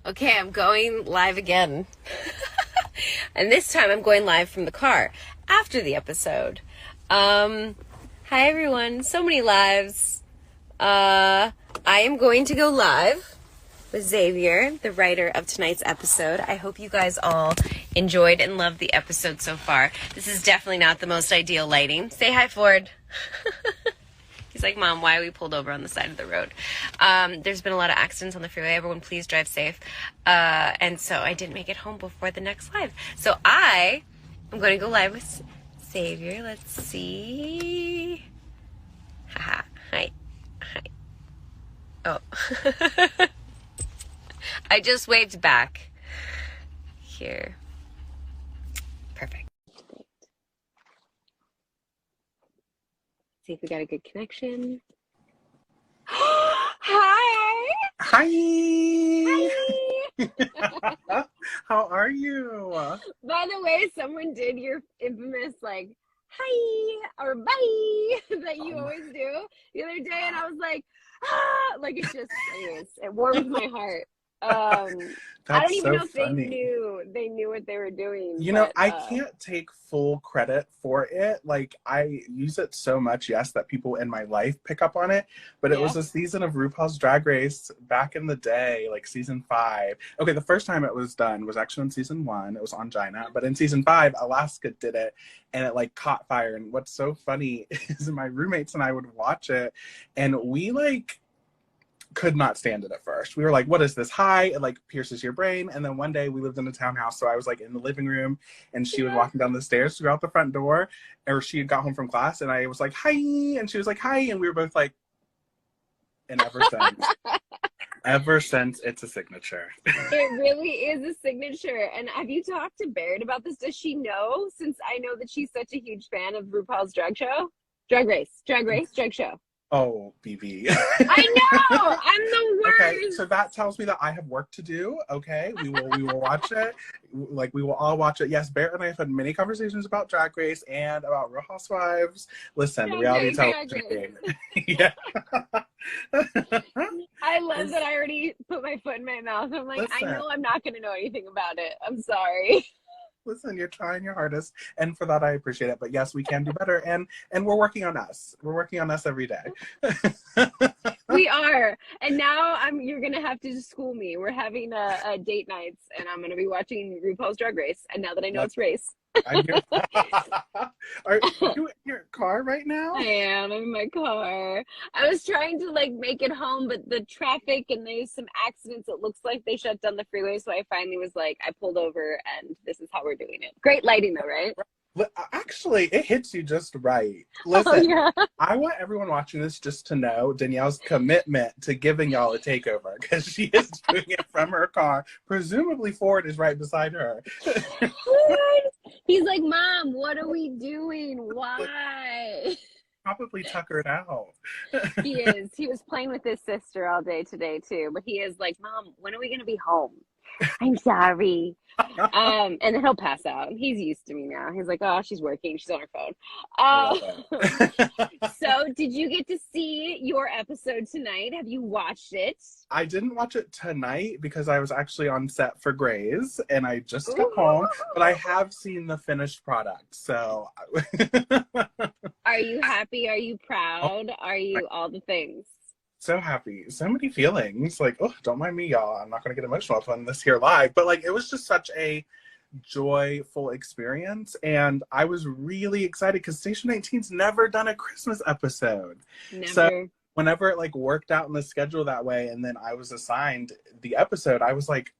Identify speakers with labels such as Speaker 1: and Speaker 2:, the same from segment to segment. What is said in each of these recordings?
Speaker 1: Okay, I'm going live again. And this time I'm going live from the car after the episode. Hi everyone. So many lives. I am going to go live with Zaiver, the writer of tonight's episode. I hope you guys all enjoyed and loved the episode so far. This is definitely not the most ideal lighting. Say hi, Ford. He's like, Mom, why are we pulled over on the side of the road? There's been a lot of accidents on the freeway. Everyone, please drive safe. And so I didn't make it home before the next live. So I am going to go live with Zaiver. Let's see. Haha. Hi. Hi. Oh. I just waved back. Here. Perfect. See if we got a good connection. Hi!
Speaker 2: Hi!
Speaker 1: Hi!
Speaker 2: How are you?
Speaker 1: By the way, someone did your infamous, like, hi, or bye, that you always do the other day, and I was like, ah! Like, it's just, anyways, it warms my heart. I don't even know if they knew what they were doing.
Speaker 2: You know, I can't take full credit for it. Like, I use it so much, yes, that people in my life pick up on it. But it was a season of RuPaul's Drag Race back in the day, like season 5. Okay, the first time it was done was actually in season 1. It was on Gina. But in season 5, Alaska did it, and it like caught fire. And what's so funny is my roommates and I would watch it, and we like could not stand it at first. We were like, what is this high? It like pierces your brain. And then one day we lived in a townhouse, so I was like in the living room, and she was walking down the stairs to go out the front door, or she had got home from class, and I was like, hi, and she was like, hi, and we were both like, and ever since it's a signature.
Speaker 1: It really is a signature. And have you talked to Barrett about this? Does she know, since I know that she's such a huge fan of RuPaul's drag show?
Speaker 2: Oh, BB.
Speaker 1: I know! I'm the worst!
Speaker 2: Okay, so that tells me that I have work to do. Okay, we will watch it. Like, we will all watch it. Yes, Barrett and I have had many conversations about Drag Race and about Real Housewives. Listen, reality television. Yeah.
Speaker 1: I love that I already put my foot in my mouth. I'm like, listen, I know I'm not going to know anything about it. I'm sorry.
Speaker 2: Listen, you're trying your hardest, and for that I appreciate it. But yes, we can do better, and we're working on us. We're working on us every day.
Speaker 1: We are, and now you're gonna have to school me. We're having a date nights, and I'm gonna be watching RuPaul's Drag Race. And now that I know it's race.
Speaker 2: Are you in your car right now?
Speaker 1: I am. I'm in my car. I was trying to like make it home, but the traffic and there's some accidents. It looks like they shut down the freeway, so I finally was like, I pulled over, and this is how we're doing it. Great lighting, though, right?
Speaker 2: Actually, it hits you just right. Listen, I want everyone watching this just to know Danielle's commitment to giving y'all a takeover, because she is doing it from her car. Presumably Ford is right beside her.
Speaker 1: He's like, Mom, what are we doing? Why?
Speaker 2: Probably tuckered out.
Speaker 1: He is. He was playing with his sister all day today, too. But he is like, Mom, when are we going to be home? I'm sorry. And then he'll pass out. He's used to me now. He's like, oh, she's working. She's on her phone. So did you get to see your episode tonight? Have you watched it?
Speaker 2: I didn't watch it tonight because I was actually on set for Grey's, and I just got home. But I have seen the finished product. So
Speaker 1: are you happy? Are you proud? Are you all the things?
Speaker 2: So happy. So many feelings. Like, oh, don't mind me, y'all. I'm not going to get emotional on this here live. But, like, it was just such a joyful experience. And I was really excited because Station 19's never done a Christmas episode.
Speaker 1: Never.
Speaker 2: So whenever it, like, worked out in the schedule that way, and then I was assigned the episode, I was like,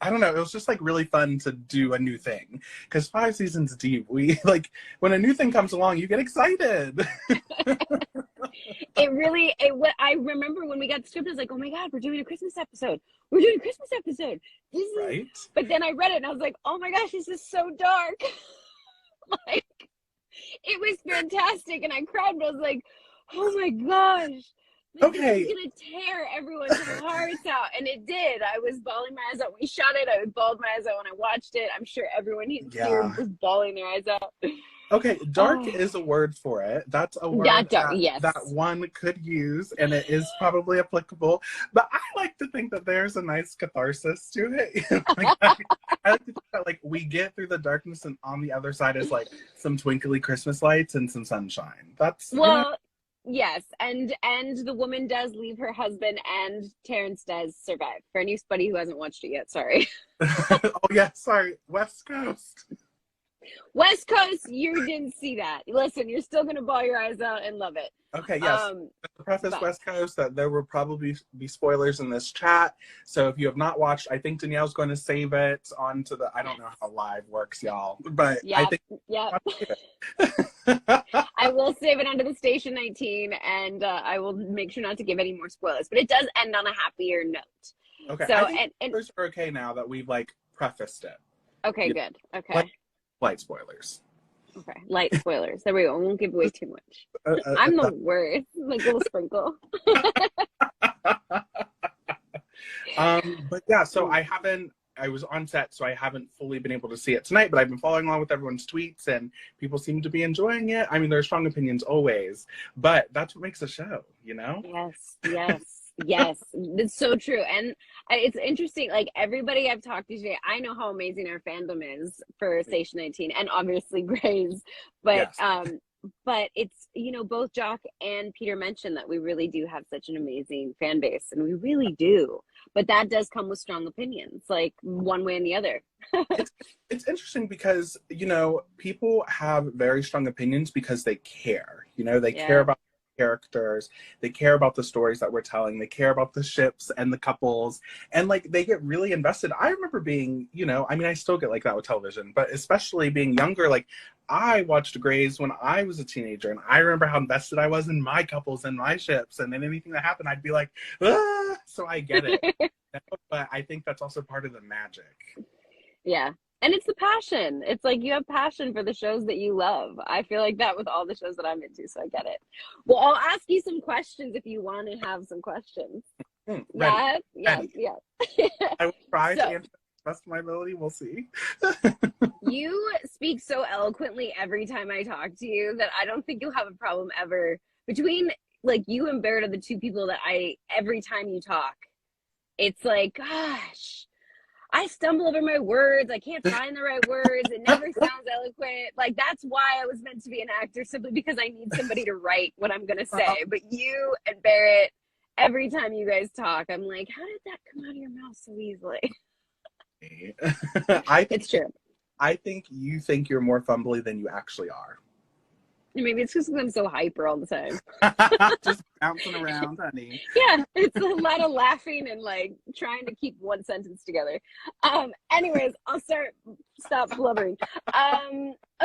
Speaker 2: I don't know. It was just, like, really fun to do a new thing. Because 5 seasons deep, we, like, when a new thing comes along, you get excited.
Speaker 1: I remember when we got the script, I was like, oh my God, we're doing a Christmas episode. We're doing a Christmas episode.
Speaker 2: Right?
Speaker 1: But then I read it and I was like, oh my gosh, this is so dark. Like, it was fantastic. And I cried, but I was like, oh my gosh. Like,
Speaker 2: okay.
Speaker 1: It's going to tear everyone's hearts out. And it did. I was bawling my eyes out when we shot it. I bawled my eyes out when I watched it. I'm sure everyone here was bawling their eyes out.
Speaker 2: Okay, dark is a word for it. That's a word
Speaker 1: Yeah, dark, yes.
Speaker 2: that one could use, and it is probably applicable. But I like to think that there's a nice catharsis to it. Like, I like to think that, like, we get through the darkness, and on the other side is like some twinkly Christmas lights and some sunshine. That's
Speaker 1: Well, yes, and the woman does leave her husband, and Terrence does survive. For anybody who hasn't watched it yet, sorry.
Speaker 2: Oh yeah, sorry, West Coast.
Speaker 1: West Coast, you didn't see that. Listen, you're still gonna bawl your eyes out and love it.
Speaker 2: Okay, yes. To preface, West Coast, that there will probably be spoilers in this chat. So if you have not watched, I think Danielle's going to save it onto the. I don't know how live works, y'all, but I think.
Speaker 1: I will save it onto the Station 19, and I will make sure not to give any more spoilers. But it does end on a happier note.
Speaker 2: Okay.
Speaker 1: So
Speaker 2: I think
Speaker 1: and
Speaker 2: spoilers are okay now that we've like prefaced it.
Speaker 1: Okay, good. Okay.
Speaker 2: Light spoilers.
Speaker 1: Okay, light spoilers. There we go. I won't give away too much. I'm the worst. Like a little sprinkle.
Speaker 2: But yeah, so I was on set, so I haven't fully been able to see it tonight, but I've been following along with everyone's tweets, and people seem to be enjoying it. I mean, there are strong opinions always, but that's what makes a show, you know?
Speaker 1: Yes. It's so true. And it's interesting, like everybody I've talked to today, I know how amazing our fandom is for Station 19 and obviously Grey's, but but it's, you know, both Jock and Peter mentioned that we really do have such an amazing fan base, and we really do. But that does come with strong opinions, like one way and the other.
Speaker 2: It's interesting because, you know, people have very strong opinions because they care. You know, they care about characters, they care about the stories that we're telling, they care about the ships and the couples, and like they get really invested. I remember being, you know, I mean, I still get like that with television, but especially being younger, like I watched Grey's when I was a teenager, and I remember how invested I was in my couples and my ships, and then anything that happened I'd be like, ah! So I get it. But I think that's also part of the magic.
Speaker 1: Yeah. And it's the passion. It's like you have passion for the shows that you love. I feel like that with all the shows that I'm into, so I get it. Well, I'll ask you some questions if you want to have some questions.
Speaker 2: Ready.
Speaker 1: Yeah.
Speaker 2: I will try to answer the best of my ability. We'll see.
Speaker 1: You speak so eloquently every time I talk to you that I don't think you'll have a problem ever. Between like you and Barrett are the two people that every time you talk, it's like, gosh, I stumble over my words. I can't find the right words. It never sounds eloquent. Like, that's why I was meant to be an actor, simply because I need somebody to write what I'm going to say. But you and Barrett, every time you guys talk, I'm like, how did that come out of your mouth so easily? It's true.
Speaker 2: I think you think you're more fumbly than you actually are.
Speaker 1: Maybe it's just because I'm so hyper all the time.
Speaker 2: Just bouncing around, honey.
Speaker 1: Yeah, it's a lot of laughing and like trying to keep one sentence together. Anyways, stop blubbering.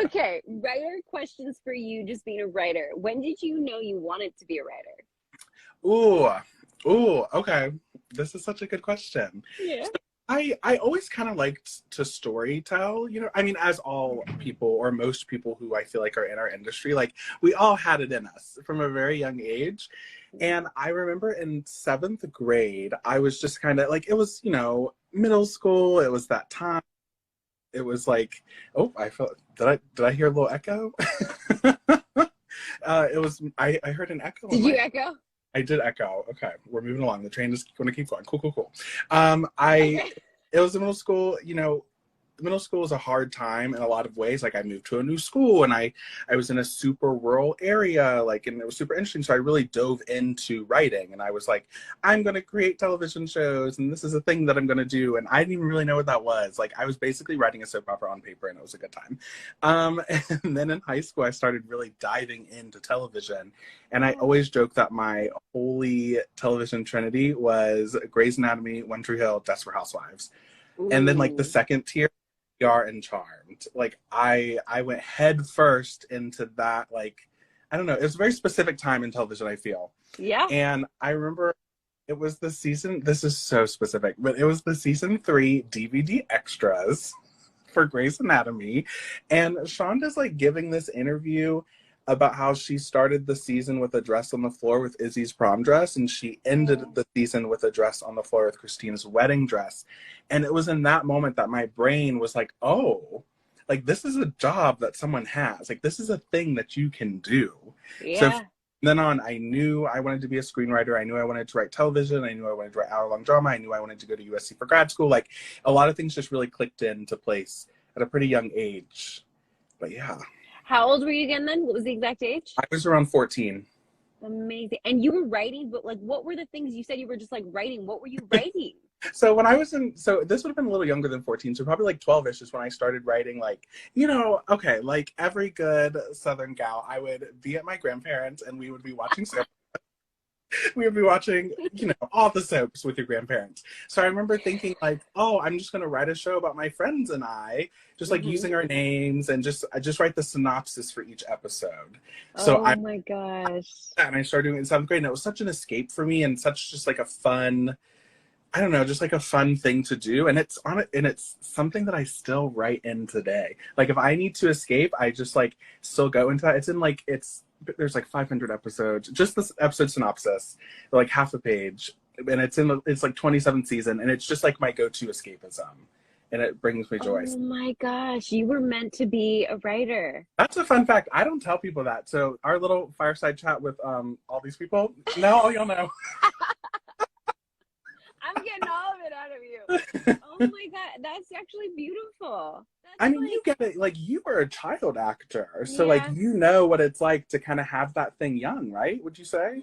Speaker 1: Okay, writer questions for you, just being a writer. When did you know you wanted to be a writer?
Speaker 2: Ooh, okay. This is such a good question.
Speaker 1: Yeah.
Speaker 2: So I always kind of liked to story tell, you know, I mean, as all people or most people who I feel like are in our industry, like we all had it in us from a very young age. And I remember in 7th grade, I was just kind of like, it was, you know, middle school. It was that time. It was like, oh, I felt, did I hear a little echo? I heard an echo.
Speaker 1: Did you echo?
Speaker 2: I did echo. Okay, we're moving along. The train is going to keep going. Cool. It was in middle school. You know, middle school was a hard time in a lot of ways. Like I moved to a new school, and I was in a super rural area, like, and it was super interesting. So I really dove into writing, and I was like, I'm going to create television shows, and this is a thing that I'm going to do. And I didn't even really know what that was. Like I was basically writing a soap opera on paper, and it was a good time. And then in high school, I started really diving into television. And I always joke that my holy television trinity was Grey's Anatomy, One Tree Hill, Desperate Housewives. Ooh. And then like the second tier, PR and Charmed. Like I went head first into that. Like, I don't know. It was a very specific time in television, I feel.
Speaker 1: Yeah.
Speaker 2: And I remember it was the season, this is so specific, but it was the season 3 DVD extras for Grey's Anatomy. And Shonda's like giving this interview about how she started the season with a dress on the floor with Izzy's prom dress, and she ended the season with a dress on the floor with Christina's wedding dress. And it was in that moment that my brain was like, oh, like, this is a job that someone has. Like, this is a thing that you can do. So
Speaker 1: Yeah.
Speaker 2: from then on, I knew I wanted to be a screenwriter. I knew I wanted to write television. I knew I wanted to write hour-long drama. I knew I wanted to go to USC for grad school. Like, a lot of things just really clicked into place at a pretty young age. But yeah.
Speaker 1: How old were you again then? What was the exact age?
Speaker 2: I was around 14.
Speaker 1: Amazing. And you were writing, but like, what were the things you said you were just like writing? What were you writing?
Speaker 2: So when I was so this would have been a little younger than 14, so probably like 12-ish is when I started writing, like, okay, like every good Southern gal, I would be at my grandparents and we would be watching soap. We would be watching, all the soaps with your grandparents. So I remember thinking like, oh, I'm just going to write a show about my friends and I, just like using our names and I just write the synopsis for each episode. So
Speaker 1: oh my gosh.
Speaker 2: And I started doing it in 7th grade, and it was such an escape for me and such just like a fun, I don't know, just like a fun thing to do. And it's something that I still write in today. Like if I need to escape, I just like still go into that. There's like 500 episodes, just this episode synopsis, like half a page. And it's like 27th season. And it's just like my go-to escapism. And it brings me joy.
Speaker 1: Oh my gosh. You were meant to be a writer.
Speaker 2: That's a fun fact. I don't tell people that. So our little fireside chat with all these people, now all you'll know.
Speaker 1: I'm getting all of it out of you. Oh my God. That's actually beautiful.
Speaker 2: You get it. Like, you were a child actor. So, like, what it's like to kind of have that thing young, right? Would you say?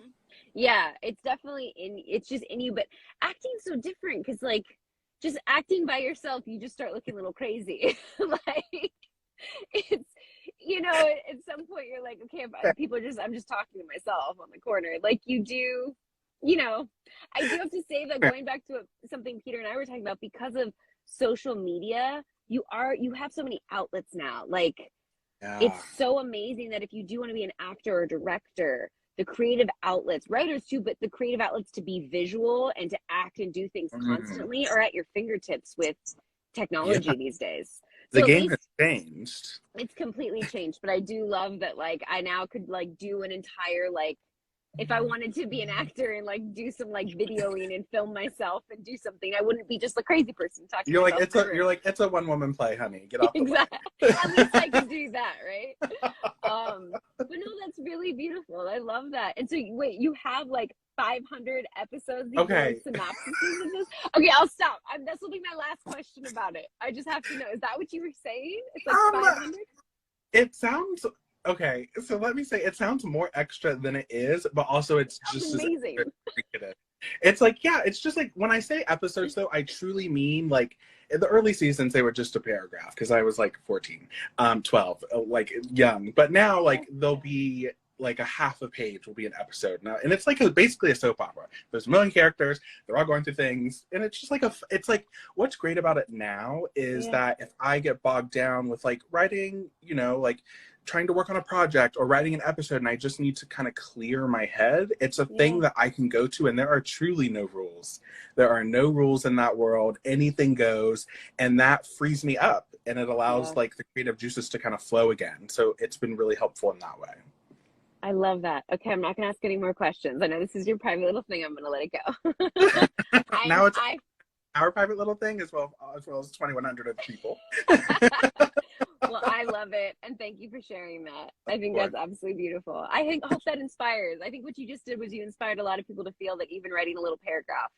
Speaker 1: Yeah, it's definitely it's just in you. But acting's so different because, like, just acting by yourself, you just start looking a little crazy. Like, it's, at some point you're like, okay, I'm just talking to myself on the corner. Like, you do. I do have to say that going back to something Peter and I were talking about, because of social media, you have so many outlets now. Like, it's so amazing that if you do want to be an actor or director, the creative outlets, writers too, but the creative outlets to be visual and to act and do things constantly are at your fingertips with technology these days.
Speaker 2: The game has changed.
Speaker 1: It's completely changed, but I do love that, like, I now could, like, do an entire, like, if I wanted to be an actor and like do some like videoing and film myself and do something, I wouldn't be just a crazy person talking.
Speaker 2: You're like, it's a one-woman play, honey. Get off the
Speaker 1: exactly. At least I can do that, right? But no, that's really beautiful. I love that. And so wait, you have like 500 episodes.
Speaker 2: Okay.
Speaker 1: Synopsises of this. Okay, I'll stop. This will be my last question about it. I just have to know: is that what you were saying? It's like 500.
Speaker 2: It sounds. Okay, so let me say, it sounds more extra than it is, but also it's just
Speaker 1: amazing.
Speaker 2: It's like, it's just like, when I say episodes though, I truly mean, like, in the early seasons, they were just a paragraph, because I was like 14, 12, like young. But now, like, they'll be like a half a page will be an episode now, and it's like basically a soap opera. There's a million characters, they're all going through things, and it's just like it's like, what's great about it now is that if I get bogged down with like writing, like trying to work on a project or writing an episode and I just need to kind of clear my head, it's a thing that I can go to, and there are truly no rules. There are no rules in that world. Anything goes, and that frees me up, and it allows like the creative juices to kind of flow again. So it's been really helpful in that way. I
Speaker 1: love that. Okay, I'm not going to ask any more questions. I know this is your private little thing. I'm going to let it go.
Speaker 2: Now it's our private little thing as well as 2,100 of people.
Speaker 1: Well, I love it, and thank you for sharing that. I think that's absolutely beautiful. I hope that inspires. I think what you just did was you inspired a lot of people to feel that even writing a little paragraph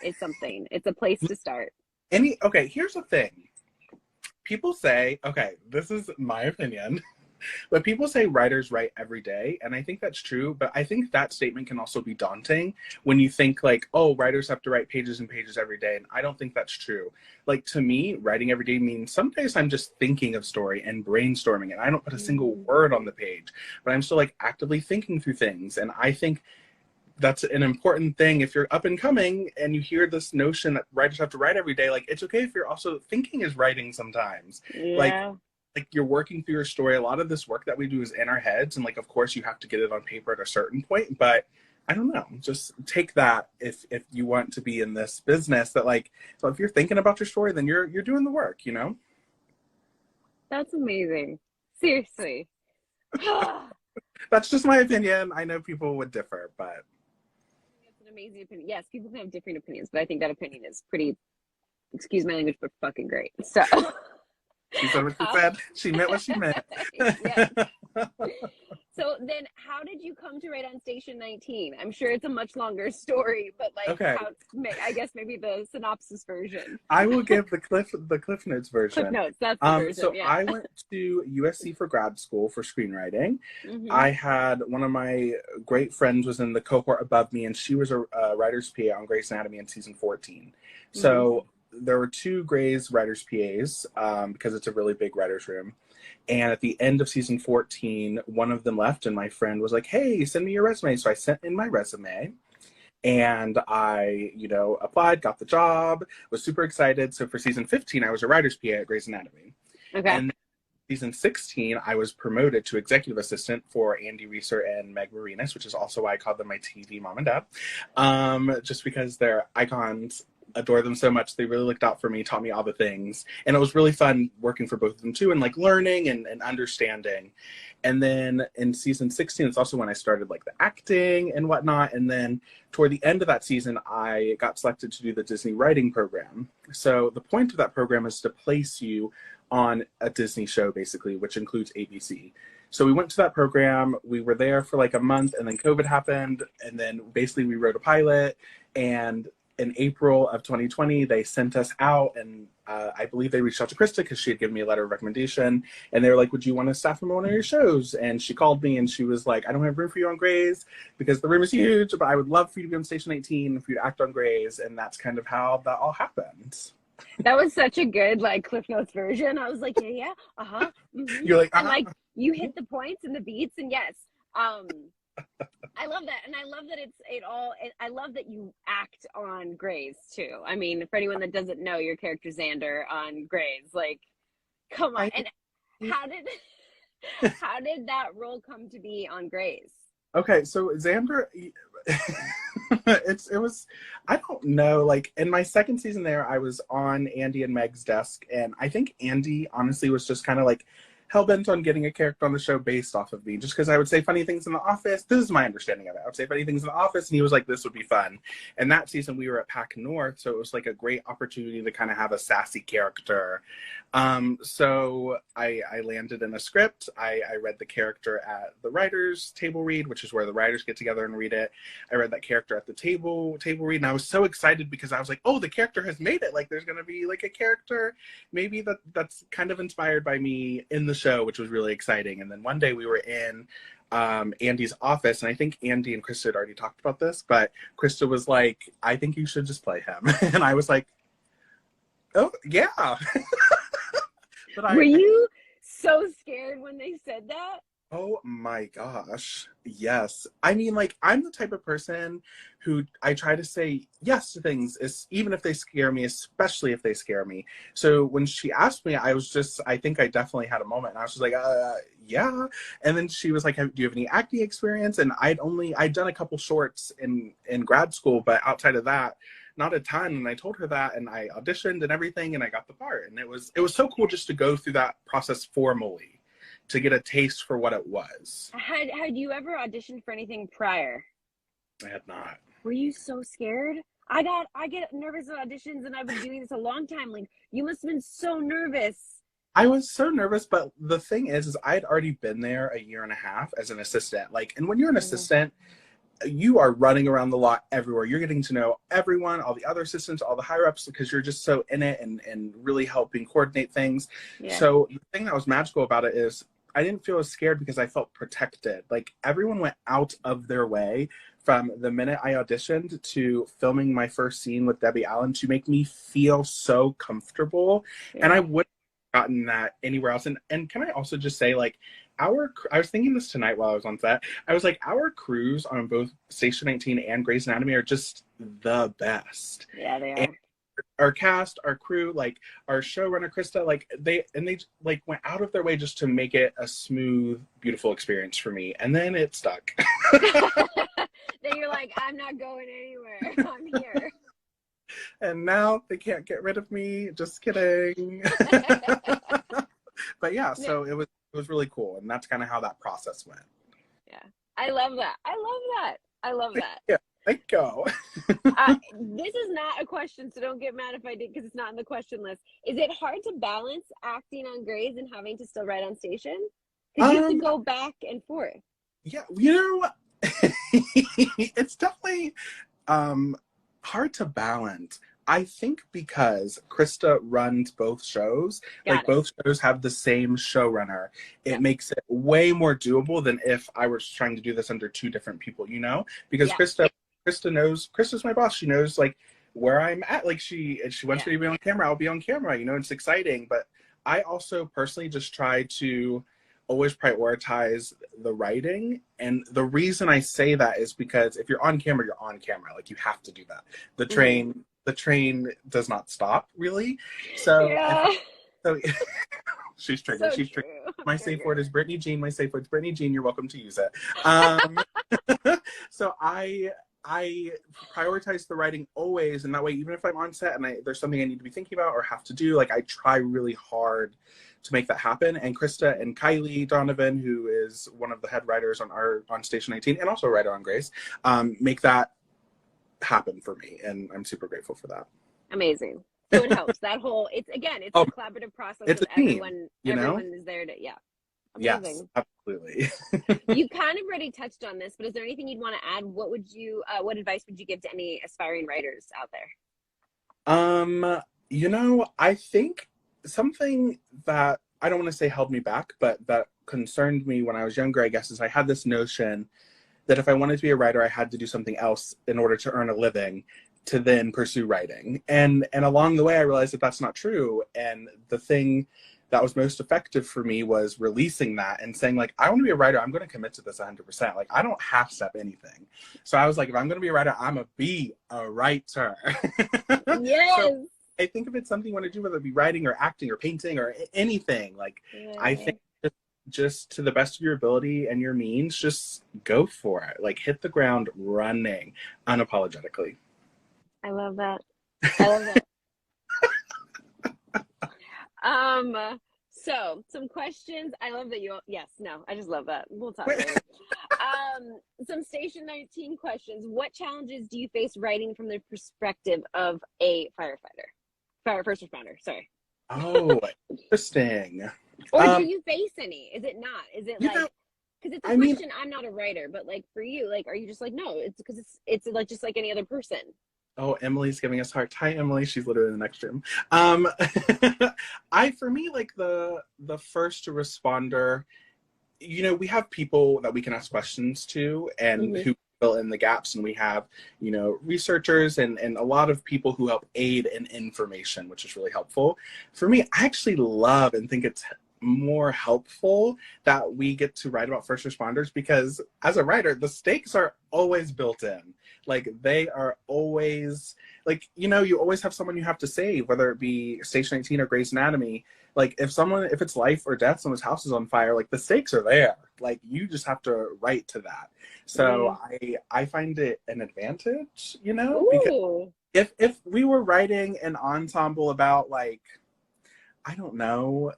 Speaker 1: is something. It's a place to start.
Speaker 2: Okay, here's the thing. People say, okay, this is my opinion, but people say writers write every day, and I think that's true, but I think that statement can also be daunting when you think like, oh, writers have to write pages and pages every day, and I don't think that's true. Like, to me, writing every day means some days I'm just thinking of story and brainstorming, and I don't put a single word on the page, but I'm still like actively thinking through things, and I think that's an important thing. If you're up and coming and you hear this notion that writers have to write every day, like, it's okay if you're also thinking is writing sometimes. Like you're working through your story. A lot of this work that we do is in our heads, and like, of course you have to get it on paper at a certain point, but I don't know, just take that if you want to be in this business, that like, so if you're thinking about your story, then you're doing the work,
Speaker 1: That's amazing. Seriously.
Speaker 2: That's just my opinion. I know people would differ, but
Speaker 1: it's an amazing opinion. Yes, people can have different opinions, but I think that opinion is pretty, excuse my language, but fucking great. So
Speaker 2: She said what she said. She meant what she meant.
Speaker 1: Yes. So then how did you come to write on Station 19? I'm sure it's a much longer story, but like,
Speaker 2: Okay.
Speaker 1: I guess maybe the synopsis version.
Speaker 2: I will give the Cliff Notes version.
Speaker 1: Cliff Notes, that's the version,
Speaker 2: So
Speaker 1: yeah.
Speaker 2: I went to USC for grad school for screenwriting.
Speaker 1: Mm-hmm.
Speaker 2: I had one of my great friends was in the cohort above me, and she was a writer's PA on Grey's Anatomy in season 14. So there were 2 Grey's writer's PAs because it's a really big writer's room. And at the end of season 14, one of them left, and my friend was like, hey, send me your resume. So I sent in my resume, and I, applied, got the job, was super excited. So for season 15, I was a writer's PA at Grey's Anatomy.
Speaker 1: Okay.
Speaker 2: And season 16, I was promoted to executive assistant for Andy Reeser and Meg Marinas, which is also why I called them my TV mom and dad. Just because they're icons. Adore them so much. They really looked out for me, taught me all the things. And it was really fun working for both of them too, and like learning and understanding. And then in season 16, it's also when I started like the acting and whatnot. And then toward the end of that season, I got selected to do the Disney writing program. So the point of that program is to place you on a Disney show, basically, which includes ABC. So we went to that program. We were there for like a month, and then COVID happened. And then basically we wrote a pilot, and in April of 2020, they sent us out, and I believe they reached out to Krista because she had given me a letter of recommendation, and they were like, would you want to staff on one of your shows? And she called me, and she was like, I don't have room for you on Grey's because the room is huge, but I would love for you to be on Station 18 for you to act on Grey's. And that's kind of how that all happened.
Speaker 1: That was such a good like Cliff Notes version. I was like, yeah, mm-hmm.
Speaker 2: You're like,
Speaker 1: and like you hit the points and the beats, and yes, I love that, and I love that I love that you act on Grey's too. I mean, for anyone that doesn't know, your character Xander on Grey's, like, come on. And how did that role come to be on Grey's?
Speaker 2: Okay, so Xander, it was, I don't know, like in my second season there, I was on Andy and Meg's desk, and I think Andy honestly was just kind of like hell-bent on getting a character on the show based off of me, just because I would say funny things in the office. This is my understanding of it. I would say funny things in the office, and he was like, this would be fun. And that season we were at PAC North, so it was like a great opportunity to kind of have a sassy character. So I landed in a script. I read the character at the writers' table read, which is where the writers get together and read it. I read that character at the table read, and I was so excited because I was like, oh, the character has made it. Like, there's going to be like a character maybe that's kind of inspired by me in the show, which was really exciting. And then one day we were in Andy's office, and I think Andy and Krista had already talked about this, but Krista was like, I think you should just play him. And I was like, oh, yeah.
Speaker 1: Were you so scared when they said that?
Speaker 2: Oh my gosh. Yes. I mean, like, I'm the type of person who I try to say yes to things, even if they scare me, especially if they scare me. So when she asked me, I think I definitely had a moment, and I was just like, yeah. And then she was like, do you have any acting experience? And I'd done a couple shorts in grad school, but outside of that, not a ton. And I told her that, and I auditioned and everything, and I got the part. And it was so cool just to go through that process formally, to get a taste for what it was.
Speaker 1: Had you ever auditioned for anything prior?
Speaker 2: I had not.
Speaker 1: Were you so scared? I get nervous at auditions, and I've been doing this a long time. Like, you must have been so nervous.
Speaker 2: I was so nervous, but the thing is I had already been there a year and a half as an assistant. Like, and when you're an assistant, you are running around the lot everywhere. You're getting to know everyone, all the other assistants, all the higher ups, because you're just so in it and really helping coordinate things. Yeah. So the thing that was magical about it is I didn't feel as scared because I felt protected. Like, everyone went out of their way from the minute I auditioned to filming my first scene with Debbie Allen to make me feel so comfortable. Yeah. And I wouldn't have gotten that anywhere else. And can I also just say, like, I was thinking this tonight while I was on set. I was like, our crews on both Station 19 and Grey's Anatomy are just the best.
Speaker 1: Yeah, they are.
Speaker 2: And our cast, our crew, like our showrunner Krista, like they like went out of their way just to make it a smooth, beautiful experience for me. And then it stuck.
Speaker 1: Then you're like, I'm not going anywhere. I'm here.
Speaker 2: And now they can't get rid of me. Just kidding. But yeah, so it was really cool, and that's kind of how that process went.
Speaker 1: Yeah, I love that. I love that.
Speaker 2: Yeah, Thank you.
Speaker 1: This is not a question, so don't get mad if I did, because it's not in the question list. Is it hard to balance acting on Grey's and having to still write on station? Because you have to go back and forth.
Speaker 2: Yeah, it's definitely hard to balance. I think because Krista runs both shows, both shows have the same showrunner, it makes it way more doable than if I was trying to do this under two different people, because Krista's my boss. She knows like where I'm at. Like she wants me to be on camera, I'll be on camera, it's exciting. But I also personally just try to always prioritize the writing. And the reason I say that is because if you're on camera, you're on camera. Like you have to do that. The train does not stop really. So, she's triggered. She's triggered. My safe word is Brittany Jean. My safe word is Brittany Jean. You're welcome to use it. So I prioritize the writing always, and that way, even if I'm on set and there's something I need to be thinking about or have to do, like I try really hard to make that happen. And Krista and Kylie Donovan, who is one of the head writers on Station 19 and also a writer on Grace, make that happen for me, and I'm super grateful for that.
Speaker 1: Amazing. So it helps. That whole it's a collaborative process.
Speaker 2: It's a team,
Speaker 1: everyone is there to Amazing.
Speaker 2: Yes, absolutely.
Speaker 1: You kind of already touched on this, but is there anything you'd want to add? What advice would you give to any aspiring writers out there?
Speaker 2: I think something that I don't want to say held me back, but that concerned me when I was younger, I guess, is I had this notion that if I wanted to be a writer, I had to do something else in order to earn a living to then pursue writing. And along the way, I realized that that's not true. And the thing that was most effective for me was releasing that and saying, like, I want to be a writer. I'm going to commit to this 100%. Like, I don't half step anything. So I was like, if I'm going to be a writer, I'm going to be a writer.
Speaker 1: Yes.
Speaker 2: So I think if it's something you want to do, whether it be writing or acting or painting or anything, like, I think just to the best of your ability and your means, just go for it. Like, hit the ground running unapologetically.
Speaker 1: I love that. I love that. So some questions. I love that I just love that. We'll talk later. Some Station 19 questions. What challenges do you face writing from the perspective of a first responder? Sorry.
Speaker 2: Oh, interesting.
Speaker 1: Or do you face any? Is it not? Is it like, because it's a question, I'm not a writer, but like for you, like, are you just like, no, it's because it's like just like any other person?
Speaker 2: Oh, Emily's giving us a heart. Hi, Emily. She's literally in the next room. For me, like the first responder, we have people that we can ask questions to and who fill in the gaps. And we have, researchers and a lot of people who help aid in information, which is really helpful. For me, I actually love and think it's more helpful that we get to write about first responders, because as a writer, the stakes are always built in. Like, they are always like, you always have someone you have to save, whether it be Station 19 or Grey's Anatomy. Like, if it's life or death, someone's house is on fire, like the stakes are there. Like, you just have to write to that. So I find it an advantage, because if we were writing an ensemble about, like, I don't know,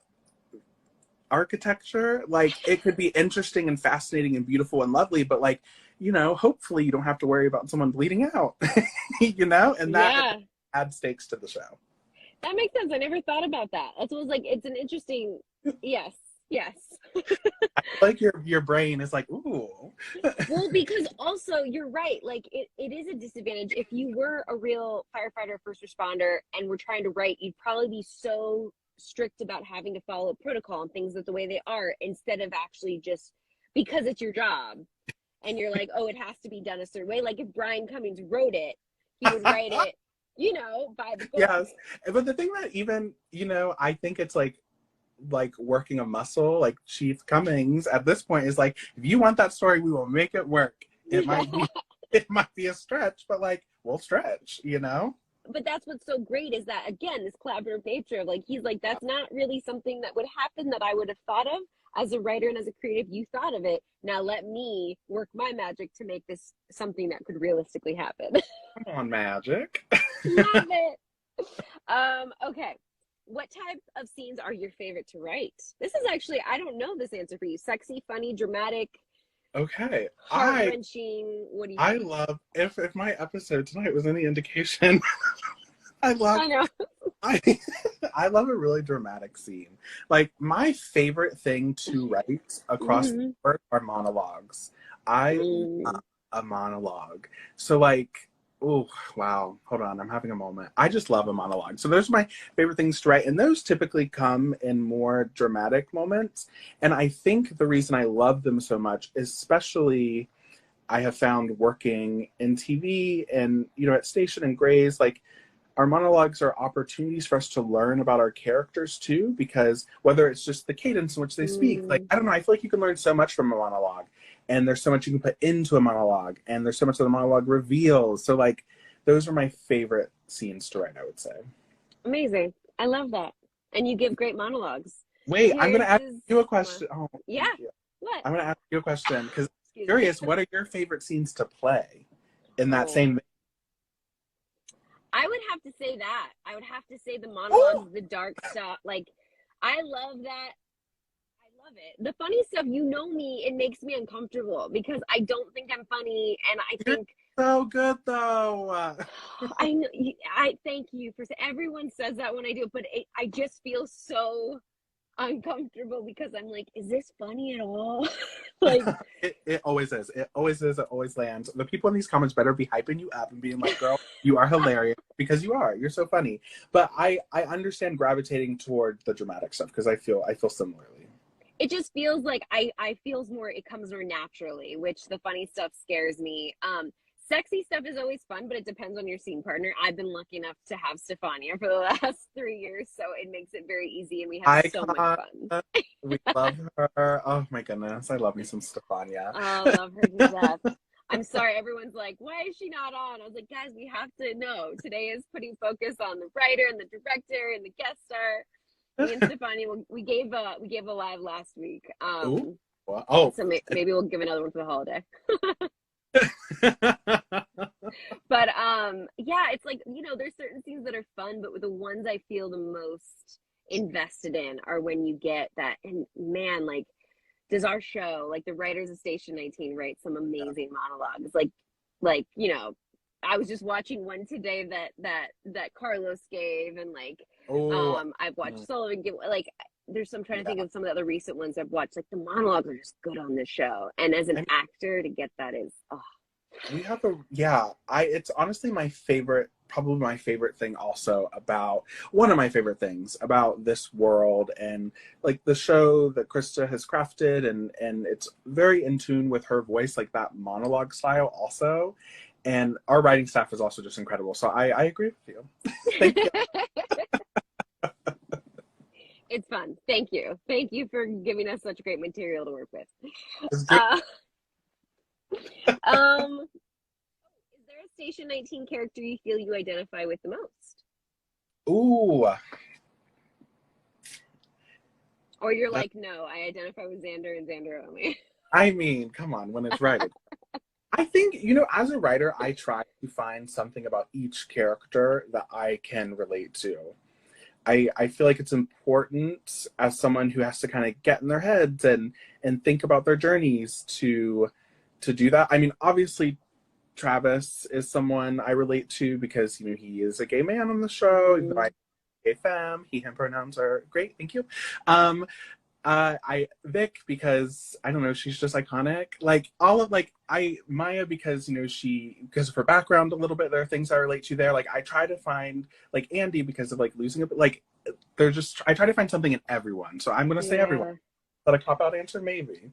Speaker 2: architecture, like, it could be interesting and fascinating and beautiful and lovely, but like, hopefully you don't have to worry about someone bleeding out, and that adds stakes to the show.
Speaker 1: That makes sense. I never thought about that. That's what was like, it's an interesting, yes.
Speaker 2: Like your brain is like, ooh.
Speaker 1: Well, because also you're right. Like it is a disadvantage. If you were a real firefighter, first responder, and were trying to write, you'd probably be so strict about having to follow protocol and things the way they are, instead of actually just because it's your job and you're like, oh, it has to be done a certain way. Like if Brian Cummings wrote it, he would write it, by the book.
Speaker 2: Yes. But the thing that even, I think it's like working a muscle, like Chief Cummings at this point is like, if you want that story, we will make it work. It might be a stretch, but like, we'll stretch,
Speaker 1: But that's what's so great is that, again, this collaborative nature of like, he's like, that's not really something that would happen that I would have thought of as a writer and as a creative. You thought of it. Now let me work my magic to make this something that could realistically happen.
Speaker 2: Come on, magic.
Speaker 1: Love it. Okay. What type of scenes are your favorite to write? This is actually, I don't know this answer for you. Sexy, funny, dramatic,
Speaker 2: Okay.
Speaker 1: Heart-wrenching. What do you
Speaker 2: I
Speaker 1: think?
Speaker 2: love, if my episode tonight was any indication, I love
Speaker 1: I know.
Speaker 2: I I love a really dramatic scene. Like my favorite thing to write across the
Speaker 1: Mm-hmm.
Speaker 2: board are monologues. I
Speaker 1: Mm.
Speaker 2: love a monologue. So like, oh wow, hold on, I'm having a moment. I just love a monologue. So those are my favorite things to write, and those typically come in more dramatic moments. And I think the reason I love them so much, especially I have found working in TV and at Station and Grays, like our monologues are opportunities for us to learn about our characters too, because whether it's just the cadence in which they speak, like,
Speaker 1: Mm.
Speaker 2: I don't know, I feel like you can learn so much from a monologue, and there's so much you can put into a monologue, and there's so much that the monologue reveals. So like those are my favorite scenes to write, I would say.
Speaker 1: Amazing. I love that. And you give great monologues.
Speaker 2: Wait, I'm
Speaker 1: Yours
Speaker 2: gonna ask
Speaker 1: is,
Speaker 2: you a
Speaker 1: come on.
Speaker 2: question. Oh,
Speaker 1: Yeah.
Speaker 2: thank you.
Speaker 1: What?
Speaker 2: I'm gonna ask you a question because I'm
Speaker 1: Excuse me.
Speaker 2: curious, what are your favorite scenes to play in that
Speaker 1: Oh,
Speaker 2: same
Speaker 1: I would have to say that. I would have to say the
Speaker 2: oh,
Speaker 1: monologues, the dark stuff. Like, I love that. I love it. The funny stuff, you know me, it makes me uncomfortable because I don't think I'm funny, and I
Speaker 2: you're
Speaker 1: think
Speaker 2: so good though.
Speaker 1: I know. I thank you for. Everyone says that when I do it, but I just feel so uncomfortable because I'm like, is this funny at all? Like,
Speaker 2: It always is. It always is. It always lands. The people in these comments better be hyping you up and being like, girl, you are hilarious, because you are. You're so funny. But I understand gravitating toward the dramatic stuff because I feel similarly.
Speaker 1: it just feels like I feels more. It comes more naturally, which the funny stuff scares me. Sexy stuff is always fun, but it depends on your scene partner. I've been lucky enough to have Stefania for the last 3 years, so it makes it very easy, and we have so much
Speaker 2: Icon.
Speaker 1: fun.
Speaker 2: We love her. Oh my goodness. I love me some Stefania.
Speaker 1: Oh, love her to death. I'm sorry, everyone's like, why is she not on? I was like, guys, we have to know. Today is putting focus on the writer and the director and the guest star. Me and Stefani, we gave a live last week.
Speaker 2: Ooh. Oh.
Speaker 1: So maybe we'll give another one for the holiday. But yeah, it's like, there's certain scenes that are fun, but the ones I feel the most invested in are when you get that. And man, like, does our show, like the writers of Station 19, write some amazing monologues? Like I was just watching one today that Carlos gave, and like
Speaker 2: Oh.
Speaker 1: I've watched Sullivan give, like, there's some, trying to think
Speaker 2: Yeah.
Speaker 1: of some of the other recent ones I've watched. Like, the monologues are just good on this show, and as an
Speaker 2: I mean,
Speaker 1: actor to get that is, oh.
Speaker 2: we have a yeah. It's honestly my favorite, probably my favorite thing also about one of my favorite things about this world, and like the show that Krista has crafted, and it's very in tune with her voice, like that monologue style also. And our writing staff is also just incredible. So I agree with you. Thank you.
Speaker 1: It's fun. Thank you for giving us such great material to work with.
Speaker 2: It's great.
Speaker 1: uh, um is there a Station 19 character you feel you identify with the most,
Speaker 2: Ooh.
Speaker 1: or you're
Speaker 2: That,
Speaker 1: like, no, I identify with Xander and Xander only?
Speaker 2: I mean, come on, when it's right. I think, as a writer, I try to find something about each character that I can relate to. I feel like it's important as someone who has to kind of get in their heads and think about their journeys to do that. I mean, obviously Travis is someone I relate to because he is a gay man on the show. Even though
Speaker 1: Mm.
Speaker 2: I'm gay femme, he him pronouns are great. Thank you. Um, I Vic because I don't know, she's just iconic. Like all of like I Maya because because of her background a little bit, there are things I relate to there. Like I try to find like Andy because of like losing it, but like they're just I try to find something in everyone. So I'm gonna say everyone.
Speaker 1: Yeah.
Speaker 2: But a cop out answer maybe.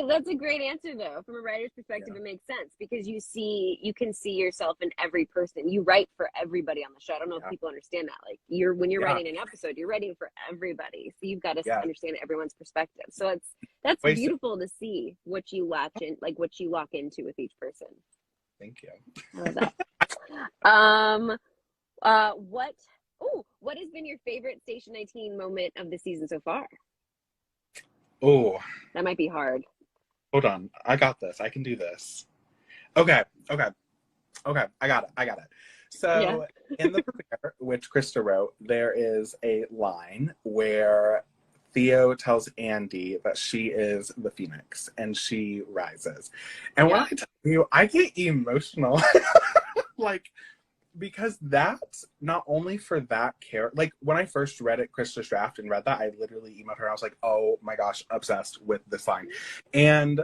Speaker 1: That's a great answer, though. From a writer's perspective,
Speaker 2: Yeah.
Speaker 1: it makes sense because you can see yourself in every person. You write for everybody on the show. I don't know if
Speaker 2: Yeah.
Speaker 1: people understand that. Like, when you're
Speaker 2: Yeah.
Speaker 1: writing an episode, you're writing for everybody. So you've got to
Speaker 2: Yeah.
Speaker 1: understand everyone's perspective. So that's
Speaker 2: Wasted.
Speaker 1: beautiful to see what you latch in, like what you lock into with each person.
Speaker 2: Thank you.
Speaker 1: I love that. um, what has been your favorite Station 19 moment of the season so far?
Speaker 2: Oh,
Speaker 1: That might be hard.
Speaker 2: hold on. I got this. I can do this. Okay. Okay. Okay. I got it. I got it.
Speaker 1: Yeah.
Speaker 2: So in the prepare, which Krista wrote, there is a line where Theo tells Andy that she is the Phoenix and she rises. And when I tell you, I get emotional. Like, because that's not only for that character. Like, when I first read it, Krista's draft, and read that, I literally emailed her. I was like, oh my gosh, obsessed with this line. And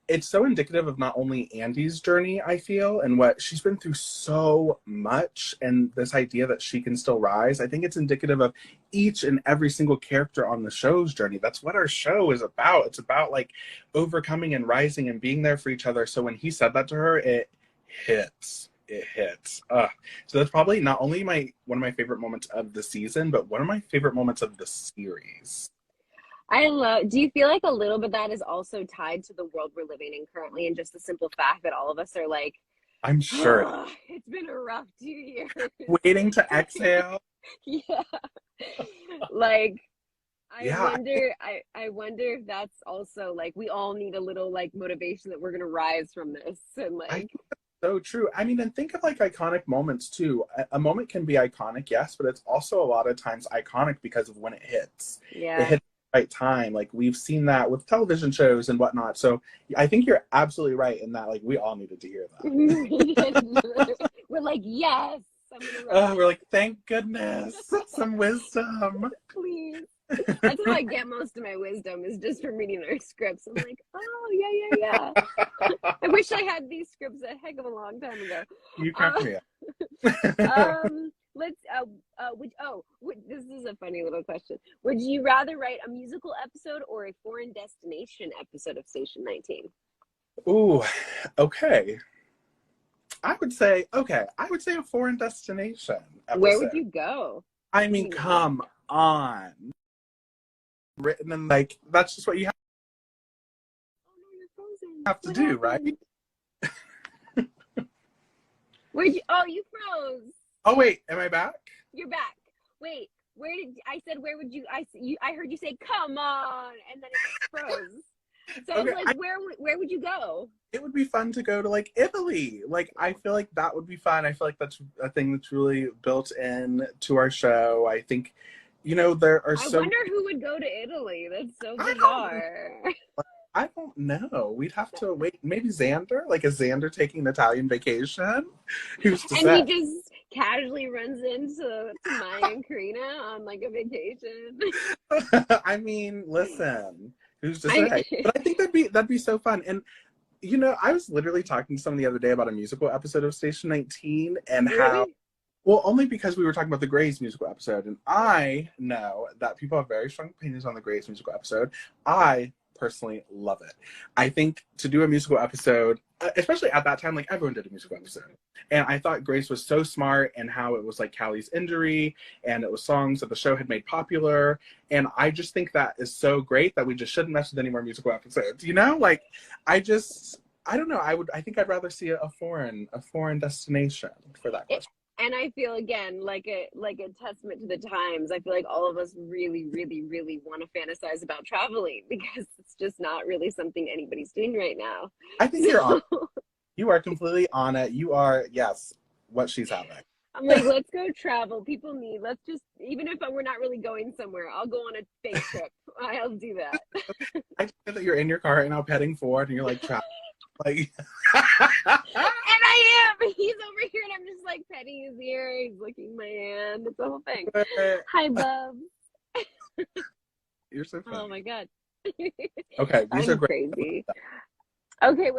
Speaker 2: it's so indicative of not only Andy's journey, I feel, and what she's been through so much, and this idea that she can still rise. I think it's indicative of each and every single character on the show's journey. That's what our show is about. It's about like overcoming and rising and being there for each other. So when he said that to her, it hits. It hits. So that's probably not only one of my favorite moments of the season, but one of my favorite moments of the series.
Speaker 1: Do you feel like a little bit that is also tied to the world we're living in currently, and just the simple fact that all of us are like,
Speaker 2: I'm sure.
Speaker 1: It's been a rough 2 years.
Speaker 2: Waiting to exhale.
Speaker 1: Yeah. Like,
Speaker 2: Yeah.
Speaker 1: I wonder if that's also like, we all need a little like motivation that we're going to rise from this. And like,
Speaker 2: so true. I mean, and think of like iconic moments too. A moment can be iconic, yes, but it's also a lot of times iconic because of when it hits.
Speaker 1: Yeah.
Speaker 2: It hits right time. Like, we've seen that with television shows and whatnot. So I think you're absolutely right in that, like, we all needed to hear
Speaker 1: that. We're like, yes.
Speaker 2: We're like, thank goodness. Some wisdom.
Speaker 1: Please. That's how I get most of my wisdom, is just from reading our scripts. I'm like, oh yeah. I wish I had these scripts a heck of a long time ago.
Speaker 2: You cracked me up.
Speaker 1: This is a funny little question. Would you rather write a musical episode or a foreign destination episode of Station 19?
Speaker 2: Ooh, okay. I would say a foreign destination episode.
Speaker 1: Where would you go?
Speaker 2: I mean, come on. Written in, like, that's just what you have,
Speaker 1: you're frozen.
Speaker 2: have to do, right?
Speaker 1: Where'd you? Oh, you froze.
Speaker 2: Oh wait, am I back?
Speaker 1: You're back. Wait, where would you? I heard you say, "Come on," and then it froze. So okay, I was like, where would you go?
Speaker 2: It would be fun to go to like Italy. Like, I feel like that would be fun. I feel like that's a thing that's really built in to our show. I think, there are
Speaker 1: I wonder who would go to Italy. That's so bizarre.
Speaker 2: I don't know. We'd have to wait. Maybe Xander? Like, is Xander taking an Italian vacation? Who's to say?
Speaker 1: He just casually runs into Maya and Karina on like a vacation.
Speaker 2: I mean, listen, who's to say? But I think that'd be so fun. And I was literally talking to someone the other day about a musical episode of Station 19 and how. Well, only because we were talking about the Grey's musical episode, and I know that people have very strong opinions on the Grey's musical episode. I personally love it. I think to do a musical episode, especially at that time, like, everyone did a musical episode. And I thought Grace was so smart, and how it was like Callie's injury, and it was songs that the show had made popular. And I just think that is so great that we just shouldn't mess with any more musical episodes. Like, I don't know. I think I'd rather see a foreign destination for that question.
Speaker 1: And I feel, again, like a testament to the times. I feel like all of us really, really, really want to fantasize about traveling, because it's just not really something anybody's doing right now.
Speaker 2: I think you're on. You are completely on it. You are, yes, what she's having.
Speaker 1: I'm like, let's go travel. People need, let's just, even if we're not really going somewhere, I'll go on a fake trip. I'll do that.
Speaker 2: I know that you're in your car right now petting Ford, and you're like, travel. Like,
Speaker 1: and I am. He's over here, and I'm just like petting his ear. He's licking my hand. It's the whole thing. Hi, bub.
Speaker 2: You're so funny.
Speaker 1: Oh my god.
Speaker 2: Okay, these are great.
Speaker 1: Crazy. Okay,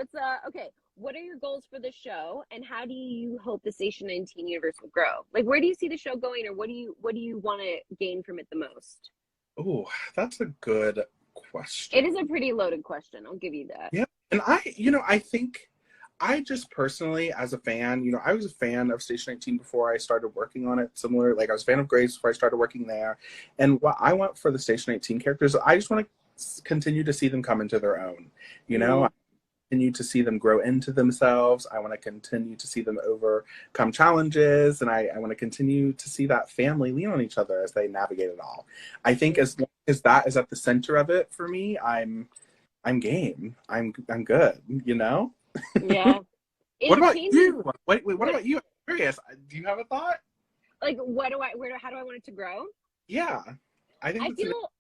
Speaker 1: what are your goals for the show, and how do you hope the Station 19 universe will grow? Like, where do you see the show going, or what do you want to gain from it the most?
Speaker 2: Oh, that's a good question.
Speaker 1: It is a pretty loaded question. I'll give you that.
Speaker 2: Yeah. And I think I just personally, as a fan, I was a fan of Station 19 before I started working on it. Similar, like, I was a fan of Grace before I started working there. And what I want for the Station 18 characters, I just want to continue to see them come into their own. I continue to see them grow into themselves. I want to continue to see them overcome challenges. And I want to continue to see that family lean on each other as they navigate it all. I think as long as that is at the center of it for me, I'm game. I'm good,
Speaker 1: Yeah.
Speaker 2: What about you? Wait, what about you? I'm curious. Do you have a thought?
Speaker 1: Like, how do I want it to grow?
Speaker 2: Yeah. I feel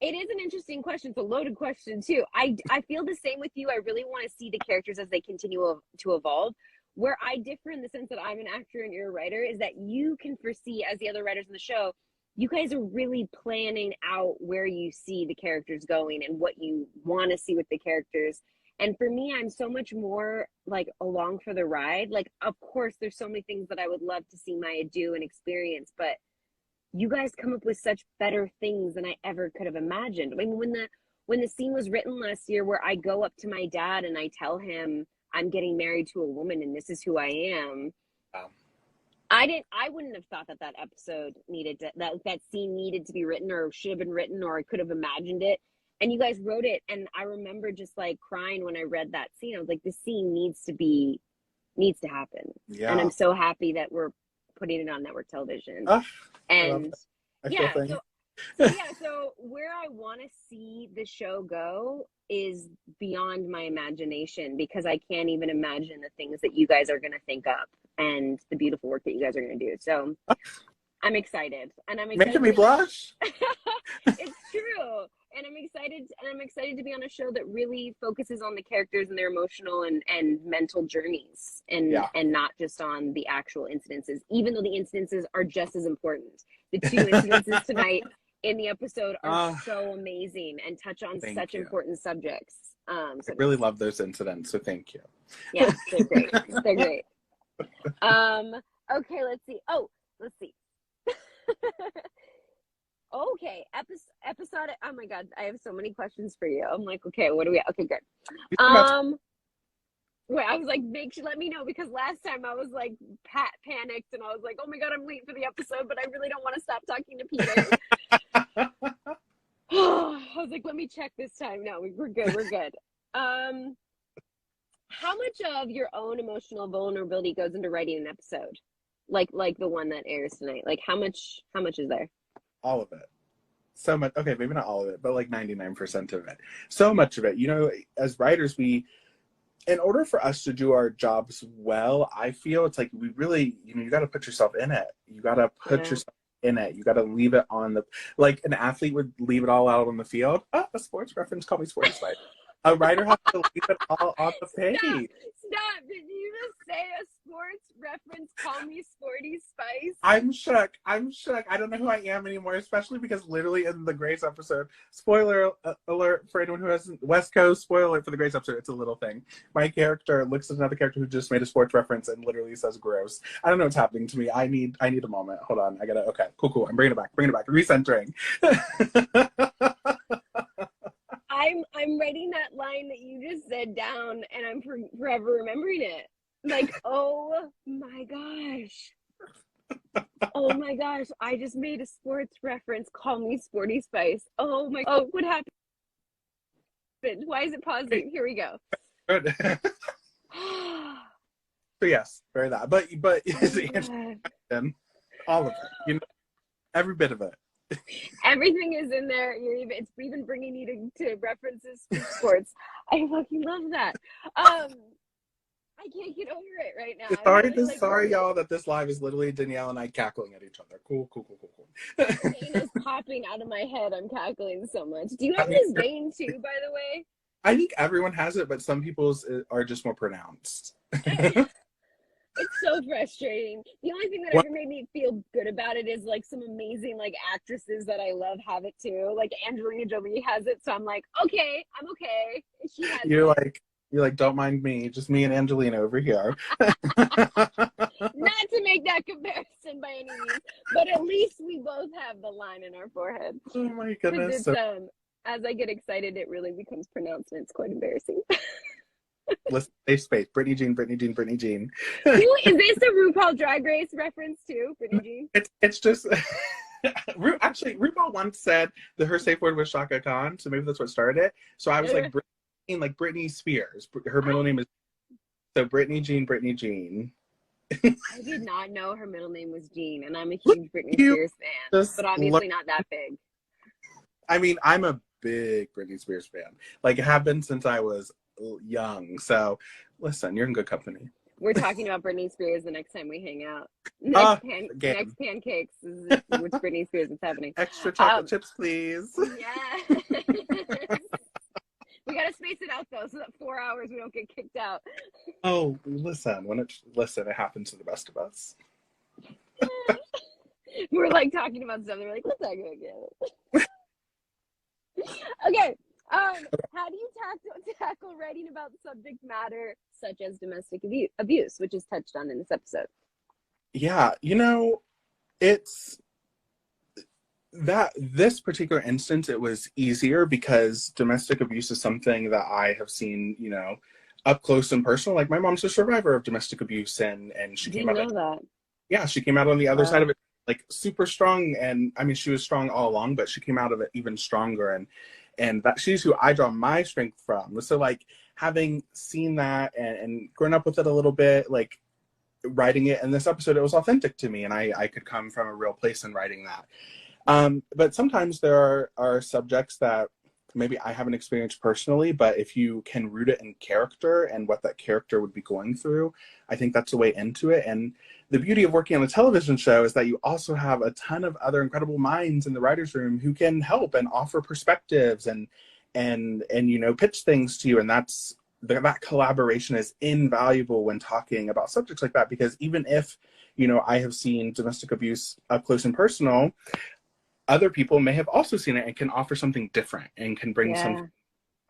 Speaker 1: It is an interesting question. It's a loaded question too. I feel the same with you. I really want to see the characters as they continue to evolve. Where I differ in the sense that I'm an actor and you're a writer is that you can foresee, as the other writers in the show, you guys are really planning out where you see the characters going and what you want to see with the characters. And for me, I'm so much more like along for the ride. Like, of course, there's so many things that I would love to see Maya do and experience, but you guys come up with such better things than I ever could have imagined. I mean, when the scene was written last year where I go up to my dad and I tell him I'm getting married to a woman and this is who I am.
Speaker 2: Wow.
Speaker 1: I wouldn't have thought that episode that scene needed to be written or should have been written, or I could have imagined it. And you guys wrote it. And I remember just like crying when I read that scene. I was like, this scene needs to happen. Yeah. And I'm so happy that we're putting it on network television. And so where I want to see the show go is beyond my imagination, because I can't even imagine the things that you guys are going to think up and the beautiful work that you guys are going to do. So I'm excited, and I'm excited.
Speaker 2: Making me blush.
Speaker 1: It's true. And I'm excited to be on a show that really focuses on the characters and their emotional and mental journeys, and not just on the actual incidences, even though the incidences are just as important. The two incidences tonight in the episode are so amazing and touch on such important subjects.
Speaker 2: I really love those incidents, so thank you.
Speaker 1: Yeah, they're great. They're great. Okay, let's see. Okay, episode. Oh my God, I have so many questions for you. I'm like, okay, what do we? Okay, good. Wait, I was like, let me know, because last time I was like panicked and I was like, oh my God, I'm late for the episode, but I really don't want to stop talking to Peter. I was like, let me check this time. No, we're good. We're good. How much of your own emotional vulnerability goes into writing an episode, like the one that airs tonight? Like, how much is there?
Speaker 2: All of it. So much. Okay, maybe not all of it, but like 99% of it. So much of it. You know, as writers, in order for us to do our jobs well, I feel it's like we really, you got to put yourself in it. You got to put yourself in it. You got to leave it on like an athlete would leave it all out on the field. A sports reference, call me sports site. A writer has to leave it all on the page.
Speaker 1: Stop. Did you just say a sports reference, call me Sporty Spice?
Speaker 2: I'm shook. I don't know who I am anymore, especially because literally in the Grace episode, spoiler alert for anyone who hasn't, West Coast, spoiler alert for the Grace episode, it's a little thing. My character looks at another character who just made a sports reference and literally says gross. I don't know what's happening to me. I need a moment. Hold on. Okay, cool. I'm bringing it back. Recentering.
Speaker 1: I'm writing that line that you just said down, and I'm forever remembering it. Like, oh my gosh, I just made a sports reference. Call me Sporty Spice. Oh, what happened? Why is it pausing? Here we go.
Speaker 2: Good. So yes, very that. But all of it. Every bit of it.
Speaker 1: Everything is in there. It's even bringing you to references to sports. I fucking love that. I can't get over it right now.
Speaker 2: Sorry, y'all, that this live is literally Danielle and I cackling at each other. Cool.
Speaker 1: Vein is popping out of my head. I'm cackling so much. Do you have this vein too, by the way?
Speaker 2: I think everyone has it, but some people's are just more pronounced.
Speaker 1: It's so frustrating. The only thing that ever made me feel good about it is like some amazing like actresses that I love have it too. Like Angelina Jolie has it, so I'm like, okay, I'm okay. She has
Speaker 2: You're like, don't mind me, just me and Angelina over here.
Speaker 1: Not to make that comparison by any means, but at least we both have the line in our forehead.
Speaker 2: Oh my goodness.
Speaker 1: As I get excited, it really becomes pronounced, and it's quite embarrassing.
Speaker 2: Let's safe space. Brittany Jean.
Speaker 1: Is this a RuPaul Drag Race reference too, Brittany Jean?
Speaker 2: It's just actually RuPaul once said that her safe word was Shaka Khan, so maybe that's what started it. So I was like Britney Spears. Her middle name is Brittany Jean.
Speaker 1: I did not know her middle name was Jean, and I'm a huge Britney Spears fan, but obviously not that big.
Speaker 2: I mean, I'm a big Britney Spears fan. Like, it have been since I was young. So listen, you're in good company.
Speaker 1: We're talking about Britney Spears the next time we hang out. Next pancakes is with Britney Spears. It's happening.
Speaker 2: Extra chocolate chips, please.
Speaker 1: Yeah. We gotta space it out though, so that 4 hours we don't get kicked out.
Speaker 2: Oh, listen, it happens to the best of us.
Speaker 1: We're like talking about stuff. They're like, let's not go again. Okay. How do you tackle writing about subject matter such as domestic abuse, which is touched on in this episode?
Speaker 2: Yeah, it's that this particular instance, it was easier because domestic abuse is something that I have seen, up close and personal. Like my mom's a survivor of domestic abuse, and she came out. Yeah, she came out on the other side of it, like super strong. And I mean, she was strong all along, but she came out of it even stronger. And that she's who I draw my strength from. So like having seen that and grown up with it a little bit, like writing it in this episode, it was authentic to me, and I could come from a real place in writing that. But sometimes there are subjects that maybe I haven't experienced personally, but if you can root it in character and what that character would be going through, I think that's a way into it. And the beauty of working on a television show is that you also have a ton of other incredible minds in the writer's room who can help and offer perspectives and pitch things to you. And that collaboration is invaluable when talking about subjects like that, because even if, I have seen domestic abuse up close and personal, other people may have also seen it and can offer something different and can bring some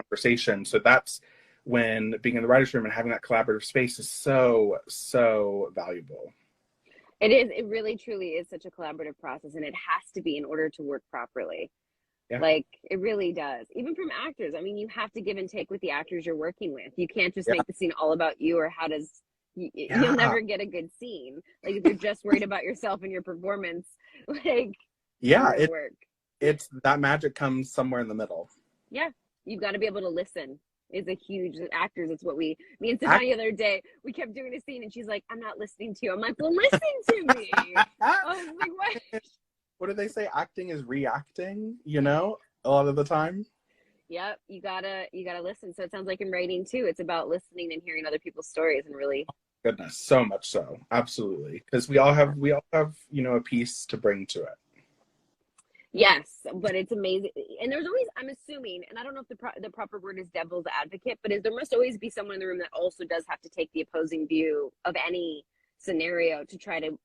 Speaker 2: conversation. So that's when being in the writer's room and having that collaborative space is so, so valuable.
Speaker 1: It is. It really, truly is such a collaborative process, and it has to be in order to work properly. Yeah. Like, it really does. Even from actors. I mean, you have to give and take with the actors you're working with. You can't just make the scene all about you, or how does... You'll never get a good scene. Like, if you're just worried about yourself and your performance, like...
Speaker 2: Yeah, it's that magic comes somewhere in the middle.
Speaker 1: Yeah, you've got to be able to listen. Is a huge actors. It's what me and Savannah the other day, we kept doing a scene and she's like, I'm not listening to you. I'm like, well, listen to me. I was like, what?
Speaker 2: What do they say? Acting is reacting, a lot of the time.
Speaker 1: Yep, you gotta listen. So it sounds like in writing too, it's about listening and hearing other people's stories and really.
Speaker 2: Goodness, so much so, absolutely, because we all have a piece to bring to it.
Speaker 1: Yes, but it's amazing. And there's always, I'm assuming, and I don't know if the proper word is devil's advocate, but there must always be someone in the room that also does have to take the opposing view of any scenario to try to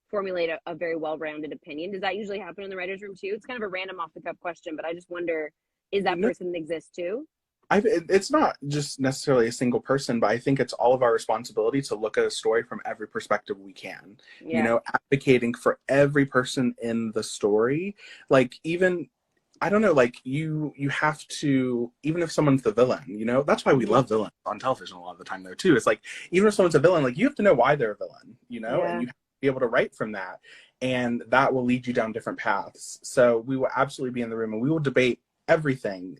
Speaker 1: formulate a very well-rounded opinion. Does that usually happen in the writer's room too? It's kind of a random off-the-cuff question, but I just wonder, is that person exist too?
Speaker 2: It's not just necessarily a single person, but I think it's all of our responsibility to look at a story from every perspective we can. Advocating for every person in the story. Like, even, I don't know, like you have to, even if someone's the villain, that's why we love villains on television a lot of the time though too. It's like, even if someone's a villain, like you have to know why they're a villain, and you have to be able to write from that, and that will lead you down different paths. So we will absolutely be in the room and we will debate everything,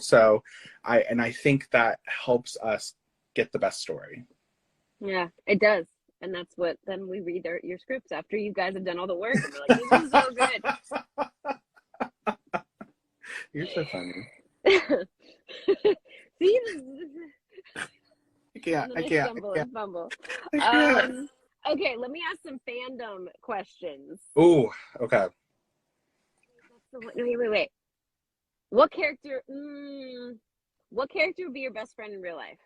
Speaker 2: so I think that helps us get the best story.
Speaker 1: Yeah, it does. And that's what then we read your scripts after you guys have done all the work, and we're like, this is so good.
Speaker 2: You're so funny.
Speaker 1: See,
Speaker 2: I can't
Speaker 1: fumble.
Speaker 2: I
Speaker 1: Okay, let me ask some fandom questions.
Speaker 2: Oh, okay.
Speaker 1: Wait. What character would be your best friend in real life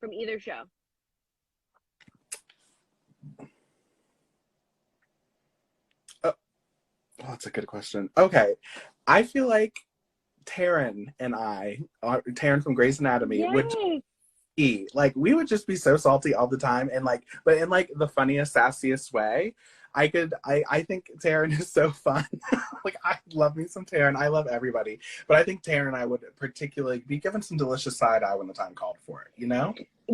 Speaker 1: from either show?
Speaker 2: Oh, that's a good question. Okay. I feel like Taryn from Grey's Anatomy would be like, we would just be so salty all the time, and like, but in like the funniest, sassiest way. I think Taryn is so fun. Like, I love me some Taryn. I love everybody. But I think Taryn and I would particularly be given some delicious side eye when the time called for it,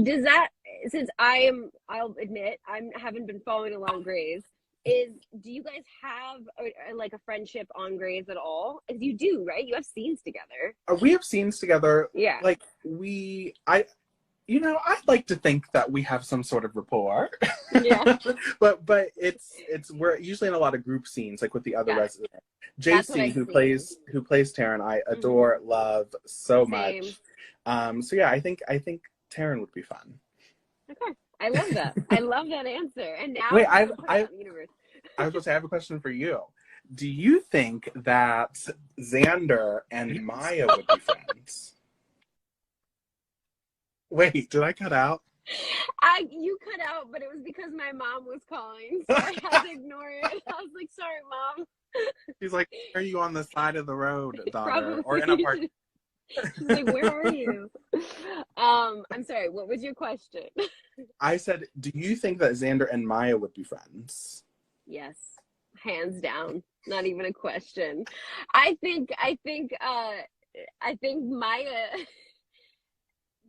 Speaker 1: Does that, since I'll admit, I haven't been following along Grey's, do you guys have like a friendship on Grey's at all? Because you do, right? You have scenes together.
Speaker 2: We have scenes together.
Speaker 1: Yeah.
Speaker 2: Like, I'd like to think that we have some sort of rapport.
Speaker 1: Yeah.
Speaker 2: but we're usually in a lot of group scenes, like with the other residents. JC, who plays Taryn, I adore, love so much. So yeah, I think Taryn would be fun.
Speaker 1: Okay. I love that. I love that answer. And now
Speaker 2: Wait,
Speaker 1: I'm gonna put it out in the universe.
Speaker 2: I was going to say, I have a question for you. Do you think that Xander and Maya would be friends? Wait, did I cut out?
Speaker 1: You cut out, but it was because my mom was calling, so I had to ignore it. I was like, sorry, Mom.
Speaker 2: She's like, are you on the side of the road, daughter?
Speaker 1: Probably.
Speaker 2: Or in a park?
Speaker 1: She's like, where are you? I'm sorry, what was your question?
Speaker 2: I said, do you think that Xander and Maya would be friends?
Speaker 1: Yes, hands down. Not even a question. I think Maya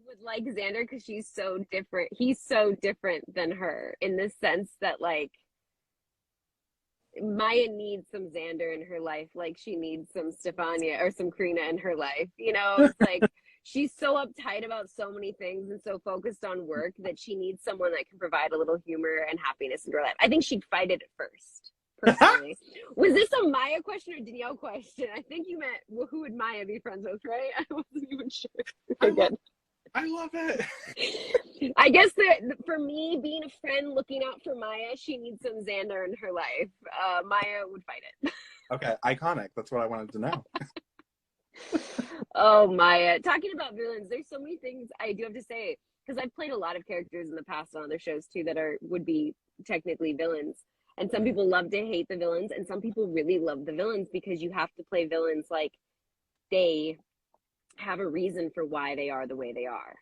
Speaker 1: would like Xander because she's so different. He's so different than her in the sense that, like, Maya needs some Xander in her life, like she needs some Stefania or some Karina in her life. You know, it's like she's so uptight about so many things and so focused on work that she needs someone that can provide a little humor and happiness in her life. I think she'd fight it at first, personally. Was this a Maya question or Danielle question? I think you meant, well, who would Maya be friends with, right? I wasn't even sure.
Speaker 2: I love it.
Speaker 1: I guess that for me, being a friend looking out for Maya, she needs some Xander in her life. Maya would fight it.
Speaker 2: Okay, iconic. That's what I wanted to know.
Speaker 1: Oh, Maya. Talking about villains, there's so many things I do have to say, because I've played a lot of characters in the past on other shows too that would be technically villains. And some people love to hate the villains, and some people really love the villains because you have to play villains like they have a reason for why they are the way they are.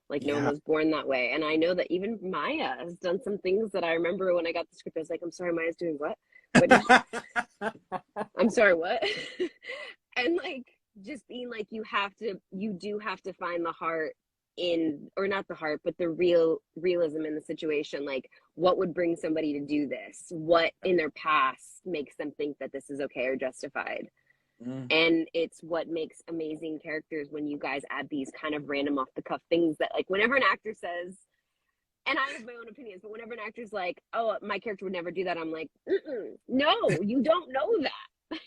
Speaker 1: Like no one was born that way. And I know that even Maya has done some things that I remember when I got the script, I was like, I'm sorry, Maya's doing what? I'm sorry, what? And like just being like, you do have to find the heart in, or not the heart, but the realism in the situation. Like what would bring somebody to do this? What in their past makes them think that this is okay or justified? And it's what makes amazing characters when you guys add these kind of random off the cuff things that, like, whenever an actor says, and I have my own opinions, but whenever an actor's like, oh, my character would never do that, I'm like, no, you don't know that.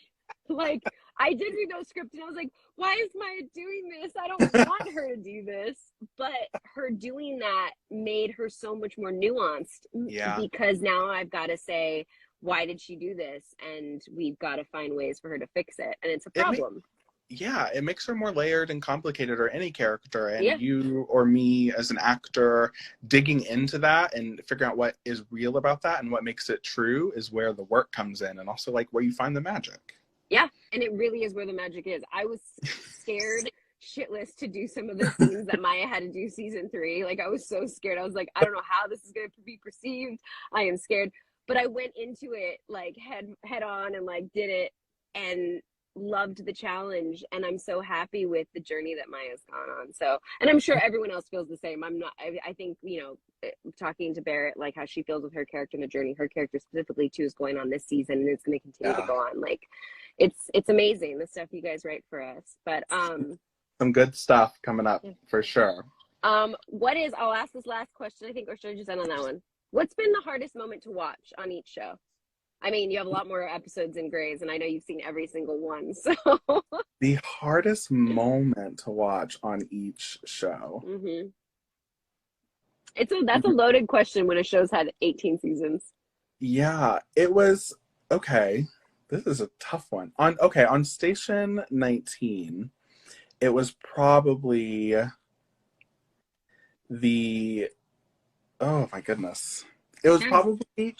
Speaker 1: Like, I did read those scripts and I was like, why is Maya doing this? I don't want her to do this. But her doing that made her so much more nuanced. Yeah. Because now I've got to say, why did she do this? And we've got to find ways for her to fix it. And it's a problem.
Speaker 2: It makes her more layered and complicated, or any character. And you or me as an actor digging into that and figuring out what is real about that and what makes it true is where the work comes in, and also like where you find the magic. Yeah.
Speaker 1: And it really is where the magic is. I was scared shitless to do some of the scenes that Maya had to do season 3. Like I was so scared. I was like, I don't know how this is going to be perceived. I am scared. But I went into it like head on and like did it and loved the challenge. And I'm so happy with the journey that Maya's gone on. So, and I'm sure everyone else feels the same. I think, you know, talking to Barrett, like how she feels with her character and the journey her character specifically too is going on this season, and it's going to continue to go on. Like it's amazing the stuff you guys write for us. But
Speaker 2: some good stuff coming up for sure.
Speaker 1: I'll ask this last question, I think, or should I just end on that one? What's been the hardest moment to watch on each show? I mean, you have a lot more episodes in Grey's, and I know you've seen every single one. So
Speaker 2: the hardest moment to watch on each show.
Speaker 1: That's a loaded question when a show's had 18 seasons.
Speaker 2: Yeah, it was okay. This is a tough one. On Station 19, it was probably oh my goodness. It was probably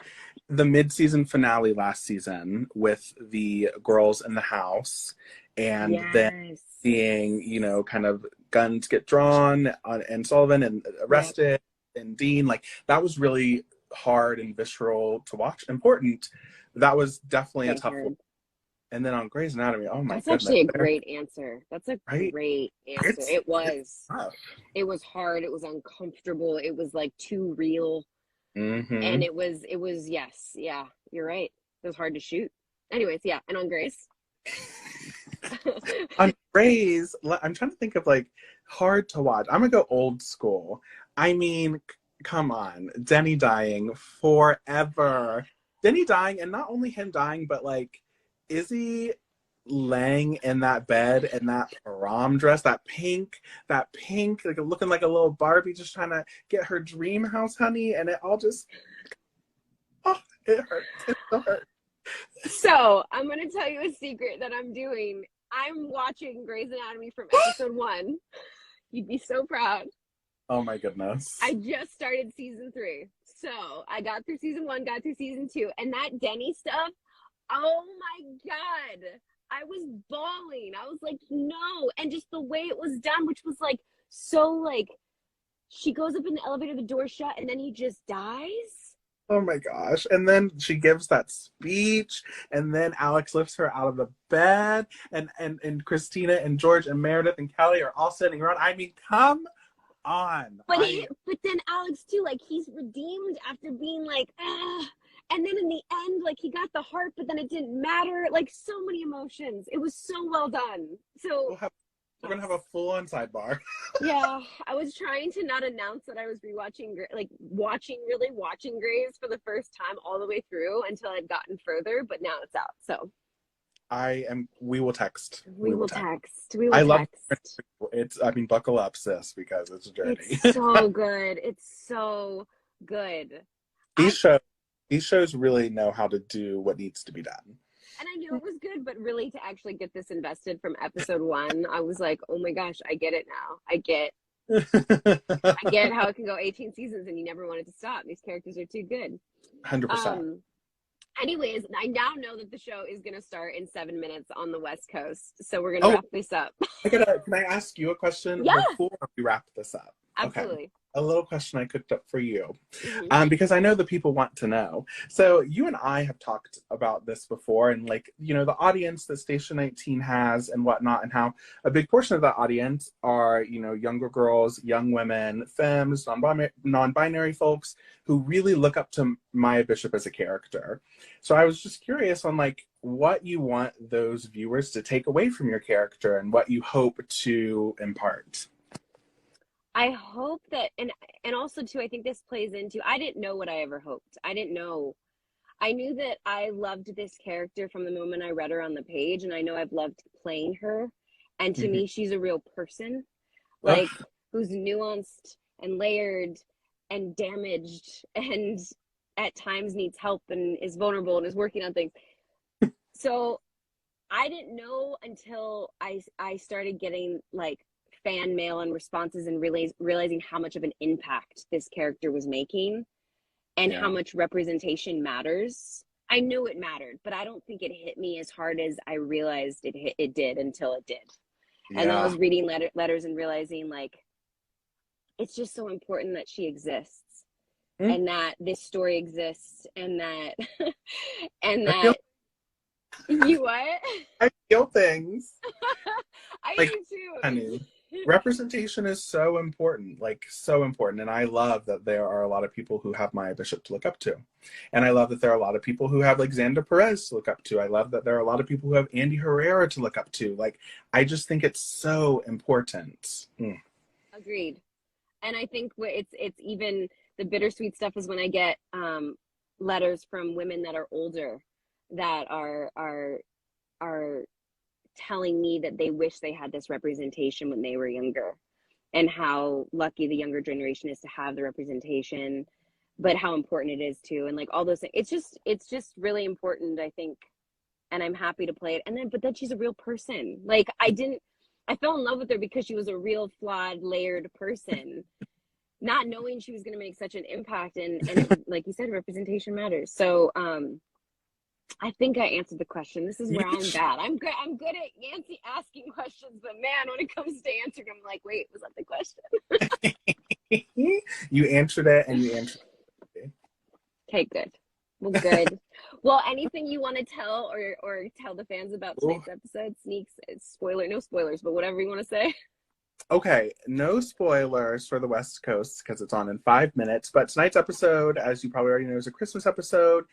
Speaker 2: the mid-season finale last season with the girls in the house, and then seeing, you know, kind of guns get drawn and Sullivan and arrested and Dean. Like that was really hard and visceral to watch. Important. That was definitely a tough one. And then on Grey's Anatomy, oh my goodness.
Speaker 1: That's actually a great answer. That's a great answer. It was hard. It was uncomfortable. It was like too real. And it was, yes. Yeah, you're right. It was hard to shoot. Anyways, yeah. And on Grey's?
Speaker 2: On Grey's, I'm trying to think of like hard to watch. I'm going to go old school. I mean, come on. Denny dying forever. Denny dying, and not only him dying, but like Izzy laying in that bed in that prom dress, that pink, like looking like a little Barbie, just trying to get her dream house, honey, and it all just, oh, it hurts. It so hurts.
Speaker 1: So I'm going to tell you a secret that I'm doing. I'm watching Grey's Anatomy from episode 1. You'd be so proud.
Speaker 2: Oh my goodness.
Speaker 1: I just started season 3. So I got through season 1, got through season 2, and that Denny stuff, oh my God. I was bawling. I was like, no. And just the way it was done, which was like, so like, she goes up in the elevator, the door shut, and then he just dies.
Speaker 2: Oh my gosh. And then she gives that speech, and then Alex lifts her out of the bed, and Christina and George and Meredith and Kelly are all sitting around. I mean, come on.
Speaker 1: But then Alex too, like, he's redeemed after being like, and then in the end, like, he got the heart, but then it didn't matter. Like, so many emotions. It was so well done. So
Speaker 2: we're gonna have a full-on sidebar.
Speaker 1: Yeah, I was trying to not announce that I was rewatching, like, watching Grey's for the first time all the way through until I'd gotten further, but now it's out. So
Speaker 2: we will text.
Speaker 1: We will text.
Speaker 2: I mean, buckle up, sis, because it's a journey.
Speaker 1: It's so good. It's so good.
Speaker 2: These shows really know how to do what needs to be done.
Speaker 1: And I knew it was good, but really to actually get this invested from episode 1, I was like, oh my gosh, I get it now. I get how it can go 18 seasons and you never wanted to stop. These characters are too good.
Speaker 2: 100%.
Speaker 1: Anyways, I now know that the show is going to start in 7 minutes on the West Coast. So we're going to wrap this up.
Speaker 2: Can I ask you a question before we wrap this up?
Speaker 1: Absolutely.
Speaker 2: Okay. A little question I cooked up for you, because I know the people want to know. So you and I have talked about this before, and like, you know, the audience that Station 19 has and whatnot, and how a big portion of that audience are, you know, younger girls, young women, femmes, non-binary folks who really look up to Maya Bishop as a character. So I was just curious on like what you want those viewers to take away from your character and what you hope to impart.
Speaker 1: I hope that, and also too, I think this plays into, I didn't know what I ever hoped. I didn't know. I knew that I loved this character from the moment I read her on the page, and I know I've loved playing her. And to me, she's a real person, like, who's nuanced and layered and damaged and at times needs help and is vulnerable and is working on things. So I didn't know until I started getting like fan mail and responses and realizing how much of an impact this character was making and how much representation matters. I knew it mattered, but I don't think it hit me as hard as I realized it did until it did. Yeah. And then I was reading letters and realizing like it's just so important that she exists and that this story exists and that you what?
Speaker 2: I feel things.
Speaker 1: I do too.
Speaker 2: Honey. Representation is so important, like so important. And I love that there are a lot of people who have Maya Bishop to look up to. And I love that there are a lot of people who have like Xander Perez to look up to. I love that there are a lot of people who have Andy Herrera to look up to. Like, I just think it's so important.
Speaker 1: Agreed. And I think it's even the bittersweet stuff is when I get letters from women that are older that are telling me that they wish they had this representation when they were younger and how lucky the younger generation is to have the representation, but how important it is too. And like all those things, it's just really important, I think. And I'm happy to play it. But then she's a real person. Like I fell in love with her because she was a real flawed, layered person, not knowing she was going to make such an impact. And like you said, representation matters. So, I think I answered the question. This is where I'm bad. I'm good at asking questions, but man, when it comes to answering, I'm like, wait, was that the question?
Speaker 2: You answered it, and you answered it.
Speaker 1: Okay, good. Well, good. Well, anything you want to tell or tell the fans about tonight's episode? Sneaks, no spoilers, but whatever you want to say.
Speaker 2: Okay, no spoilers for the West Coast because it's on in 5 minutes. But tonight's episode, as you probably already know, is a Christmas episode.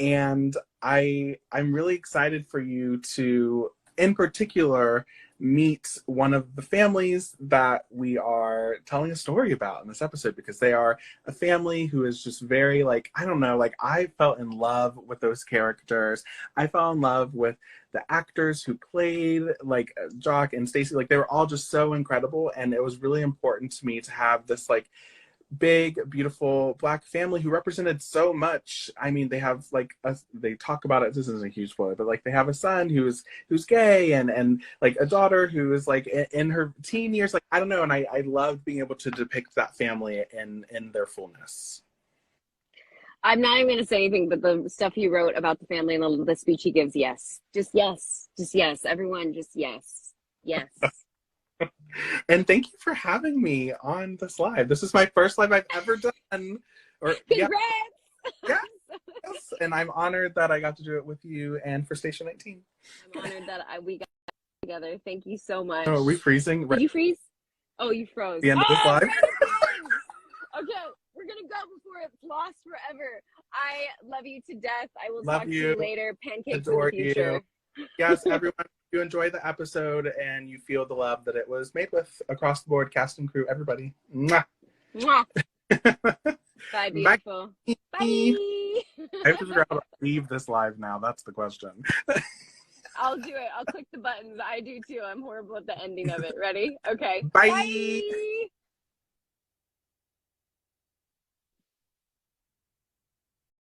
Speaker 2: And I'm really excited for you to, in particular, meet one of the families that we are telling a story about in this episode, because they are a family who is just very, like, I don't know, like I fell in love with those characters. I fell in love with the actors who played like Jock and Stacy, like they were all just so incredible. And it was really important to me to have this like big, beautiful Black family who represented so much. I mean, they have like they talk about it. This isn't a huge spoiler, but like they have a son who's gay, and like a daughter who is like in her teen years. Like I don't know, and I loved being able to depict that family in their fullness.
Speaker 1: I'm not even going to say anything, but the stuff he wrote about the family and the speech he gives, yes, just yes, everyone, just yes.
Speaker 2: And thank you for having me on this live. This is my first live I've ever done.
Speaker 1: Congrats!
Speaker 2: Yeah. Yes. And I'm honored that I got to do it with you and for Station 19.
Speaker 1: I'm honored that we got together. Thank you so much.
Speaker 2: Oh, are we freezing?
Speaker 1: Did you freeze? Oh, you froze.
Speaker 2: The end of this live?
Speaker 1: Okay, we're going to go before it's lost forever. I love you to death. I will
Speaker 2: love
Speaker 1: talk to you later. Pancakes in the future.
Speaker 2: Yes, everyone, you enjoy the episode and you feel the love that it was made with across the board, cast and crew, everybody. Mwah.
Speaker 1: Mwah. Bye, beautiful. Bye.
Speaker 2: I have to figure out how to leave this live now. That's the question.
Speaker 1: I'll do it. I'll click the buttons. I do too. I'm horrible at the ending of it. Ready? Okay.
Speaker 2: Bye.
Speaker 1: Bye.